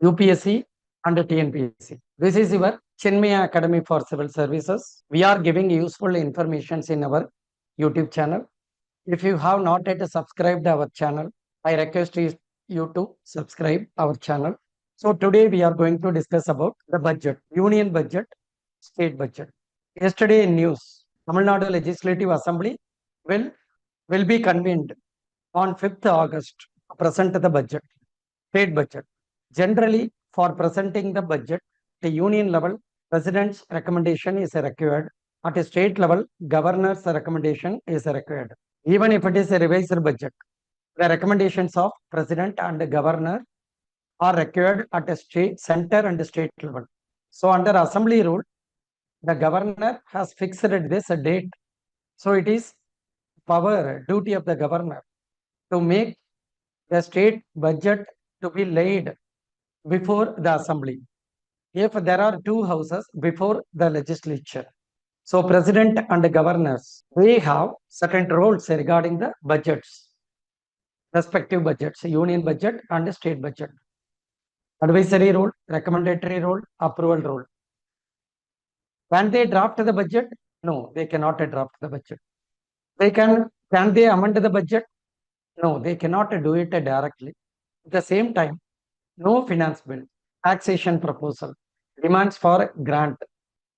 UPSC and TNPSC. This is your Chinmaya Academy for Civil Services. We are giving useful information in our YouTube channel. If you have not yet subscribed our channel, I request you to subscribe our channel. So today we are going to discuss about the budget, union budget, state budget. Yesterday in news, Tamil Nadu Legislative Assembly will be convened on 5th August to present the budget, state budget. Generally, for presenting the budget, at union level, president's recommendation is required. At a state level, governor's recommendation is required. Even if it is a revised budget, the recommendations of president and governor are required at a state, center and state level. So under assembly rule, the governor has fixed this date. So it is duty of the governor to make the state budget to be laid before the assembly. If there are two houses before the legislature, so president and the governors, they have certain roles regarding the budgets, respective budgets, union budget and state budget. Advisory role, recommendatory role, approval role. Can they draft the budget? No, they cannot draft the budget. Can they amend the budget? No, they cannot do it directly. At the same time, no finance bill, taxation proposal, demands for grant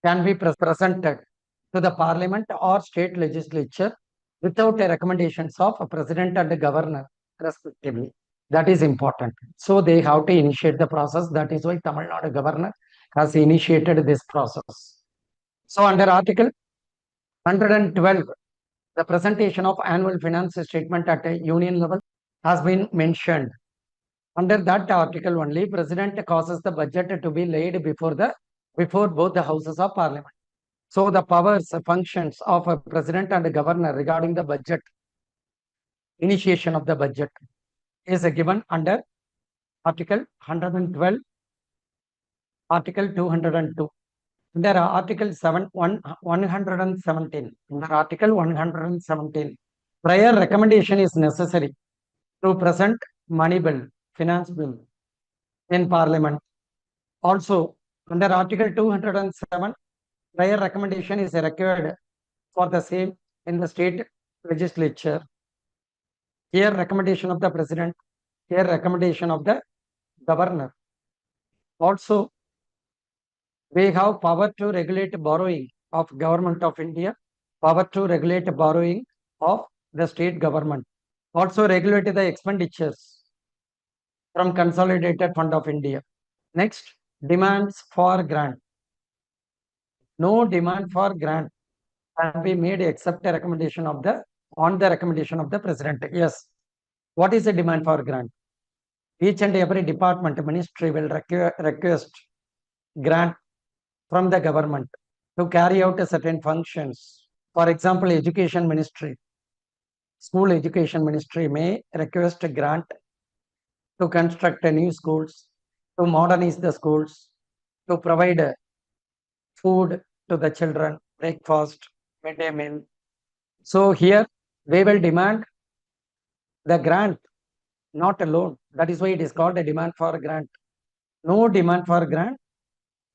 can be presented to the parliament or state legislature without the recommendations of a president and a governor respectively. That is important. So they have to initiate the process. That is why Tamil Nadu governor has initiated this process. So under Article 112, the presentation of annual finance statement at a union level has been mentioned. Under that article only, president causes the budget to be laid before both the houses of parliament. So the powers, functions of a president and a governor regarding the budget, initiation of the budget, is given under Article 112, Article 202. Under Article 117, under Article 117, prior recommendation is necessary to present money bill, finance bill in parliament. Also, under Article 207, prior recommendation is required for the same in the state legislature. Here, recommendation of the president, here, recommendation of the governor. Also, we have power to regulate borrowing of Government of India, power to regulate borrowing of the state government. Also regulate the expenditures from Consolidated Fund of India. Next, demands for grant. No demand for grant can be made except a recommendation of on the recommendation of the president. Yes. What is the demand for grant? Each and every department, ministry will request grant from the government to carry out certain functions. For example, education ministry, school education ministry may request a grant to construct new schools, to modernize the schools, to provide food to the children, breakfast, midday meal. So here they will demand the grant, not a loan. That is why it is called a demand for grant. No demand for grant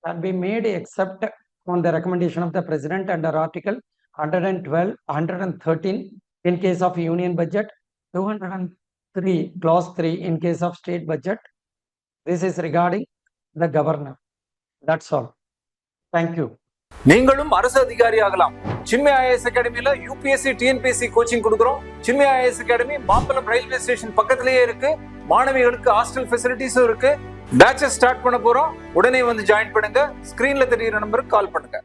can be made except on the recommendation of the president under Article 112, 113 in case of union budget, 203, clause 3 in case of state budget. This is regarding the governor. That's all. Thank you. நீங்களும் அரசு அதிகாரி ஆகலாம். Chinmaya IAS அகாடமில UPSC TNPSC coaching கொடுக்குறோம். Chinmaya IAS academy Mambalam railway station பக்கத்திலேயே இருக்கு. மாணவிகளுக்கு hostel ஃபெசிலிட்டிஸும் இருக்கு. பேட்சஸ் ஸ்டார்ட் பண்ண போறோம். உடனே வந்து ஜாயின் பண்ணுங்க. ஸ்கிரீன்ல தெரியுற நம்பருக்கு கால் பண்ணுங்க.